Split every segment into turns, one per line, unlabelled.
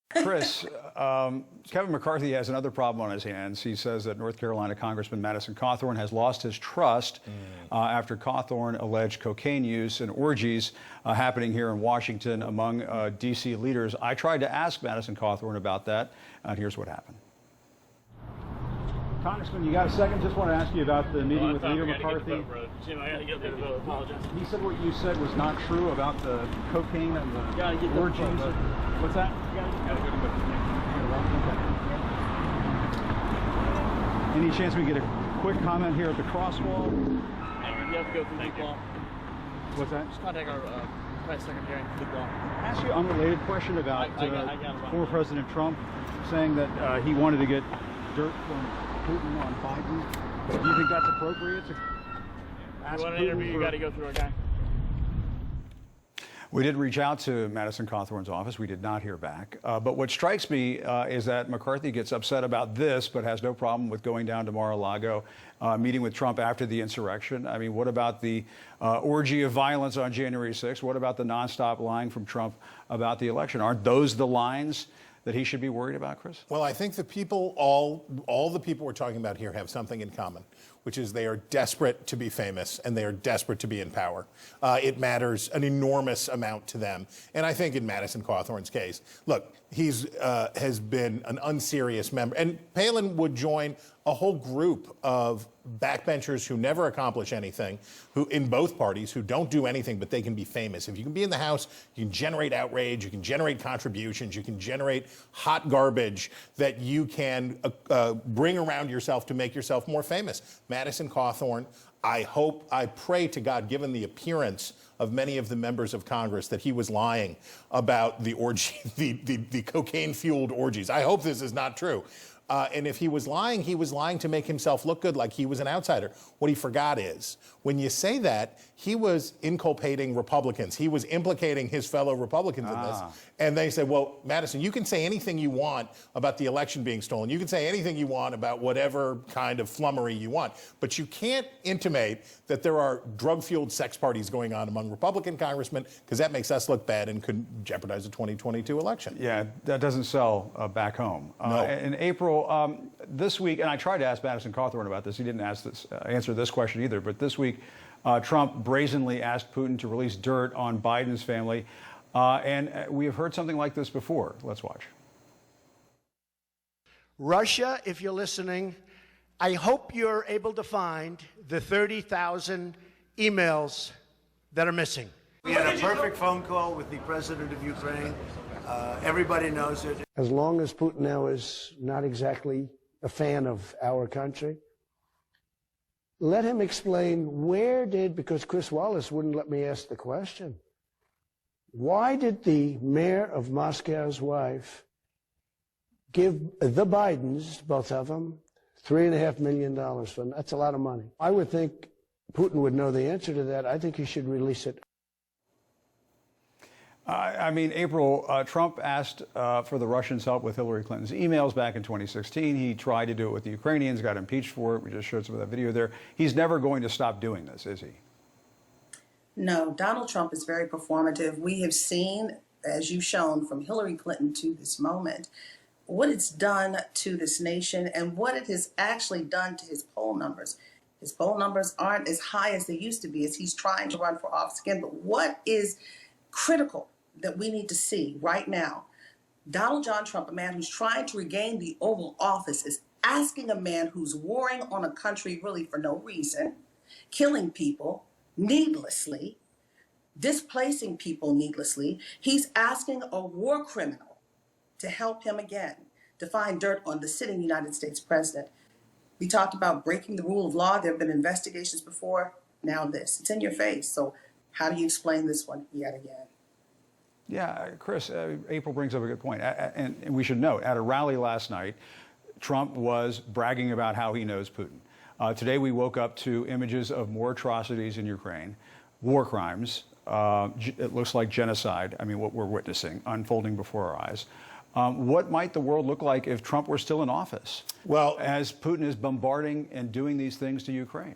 Chris, Kevin McCarthy has another problem on his hands. He says that North Carolina Congressman Madison Cawthorn has lost his trust after Cawthorn alleged cocaine use and orgies happening here in Washington among D.C. leaders. I tried to ask Madison Cawthorn about that, and here's what happened. Congressman, you got a second? Just want to ask you about the meeting with Leader McCarthy.
Jim, I got to get the vote. Apologize.
He said what you said was not true about the cocaine and the orgies. What's that? Gotta go to the Any chance we get a quick comment here at the crosswalk?
You have to go through Luke Law.
What's that?
Just contact our Vice Secretary, Luke Law.
Ask you an unrelated question about former President Trump saying that he wanted to get dirt from Putin on Biden. Do you think that's appropriate to ask
you want an
Putin
interview, you got to go through our guy.
We did reach out to Madison Cawthorn's office. We did not hear back. But what strikes me is that McCarthy gets upset about this, but has no problem with going down to Mar-a-Lago, meeting with Trump after the insurrection. I mean, what about the orgy of violence on January 6th? What about the nonstop lying from Trump about the election? Aren't those the lines that he should be worried about, Chris?
Well, I think the people, all the people we're talking about here have something in common, which is they are desperate to be famous and they are desperate to be in power. It matters an enormous amount to them. And I think in Madison Cawthorn's case, look, he's has been an unserious member. And Palin would join a whole group of backbenchers who never accomplish anything, who in both parties, who don't do anything, but they can be famous. If you can be in the House, you can generate outrage, you can generate contributions, you can generate hot garbage that you can bring around yourself to make yourself more famous. Madison Cawthorn, I pray to God, given the appearance of many of the members of Congress, that he was lying about the orgy, the cocaine-fueled orgies. I hope this is not true. And if he was lying to make himself look good, like he was an outsider. What he forgot is, when you say that, he was inculpating Republicans. He was implicating his fellow Republicans in this. And they said, well, Madison, you can say anything you want about the election being stolen. You can say anything you want about whatever kind of flummery you want. But you can't intimate that there are drug-fueled sex parties going on among Republican congressmen, because that makes us look bad and could jeopardize the 2022 election.
Yeah, that doesn't sell back home.
No.
In April, this week, and I tried to ask Madison Cawthorn about this. He didn't answer this question either. But this week, Trump brazenly asked Putin to release dirt on Biden's family. And we have heard something like this before. Let's watch.
Russia, if you're listening, I hope you're able to find the 30,000 emails that are missing. We had a perfect phone call with the president of Ukraine. Everybody knows it.
As long as Putin now is not exactly a fan of our country, let him explain because Chris Wallace wouldn't let me ask the question. Why did the mayor of Moscow's wife give the Bidens, both of them, $3.5 million for them? That's a lot of money. I would think Putin would know the answer to that. I think he should release it.
I mean, April, Trump asked for the Russians' help with Hillary Clinton's emails back in 2016. He tried to do it with the Ukrainians, got impeached for it. We just showed some of that video there. He's never going to stop doing this, is he?
No, Donald Trump is very performative. We have seen, as you've shown, from Hillary Clinton to this moment, what it's done to this nation and what it has actually done to his poll numbers. His poll numbers aren't as high as they used to be as he's trying to run for office again. But what is critical that we need to see right now, Donald John Trump, a man who's trying to regain the Oval Office, is asking a man who's warring on a country really for no reason, killing people needlessly, displacing people needlessly. He's asking a war criminal to help him again, to find dirt on the sitting United States president. We talked about breaking the rule of law. There have been investigations before. Now this. It's in your face. So how do you explain this one yet again?
Yeah, Chris, April brings up a good point. And we should note, at a rally last night, Trump was bragging about how he knows Putin. Today, we woke up to images of more atrocities in Ukraine, war crimes. It looks like genocide. I mean, what we're witnessing unfolding before our eyes. What might the world look like if Trump were still in office? Well, as Putin is bombarding and doing these things to Ukraine?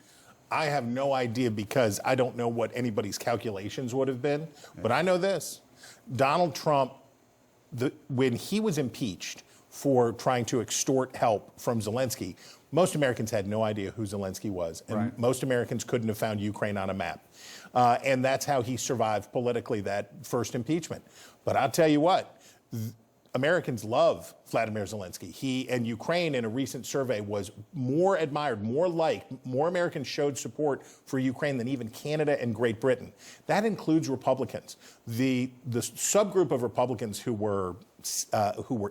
I have no idea, because I don't know what anybody's calculations would have been. But I know this. Donald Trump when he was impeached for trying to extort help from Zelensky, most Americans had no idea who Zelensky was, and most Americans couldn't have found Ukraine on a map. And that's how he survived politically that first impeachment. But I'll tell you what, Americans love Vladimir Zelensky. He and Ukraine, in a recent survey, was more admired, more liked, more Americans showed support for Ukraine than even Canada and Great Britain. That includes Republicans. The subgroup of Republicans who were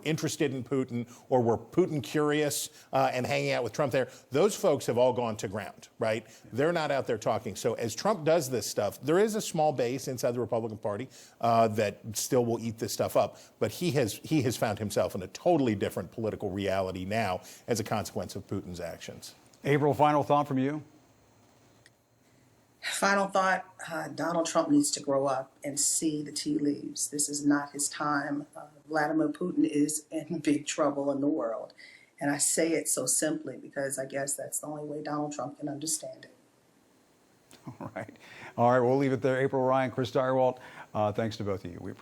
interested in Putin or were Putin curious and hanging out with Trump there, those folks have all gone to ground, right? They're not out there talking. So as Trump does this stuff, there is a small base inside the Republican Party that still will eat this stuff up. But he has found himself in a totally different political reality now as a consequence of Putin's actions.
April, final thought from you?
Final thought, Donald Trump needs to grow up and see the tea leaves. This is not his time. Vladimir Putin is in big trouble in the world. And I say it so simply because I guess that's the only way Donald Trump can understand it.
All right. All right, we'll leave it there. April Ryan, Chris Direwalt, thanks to both of you.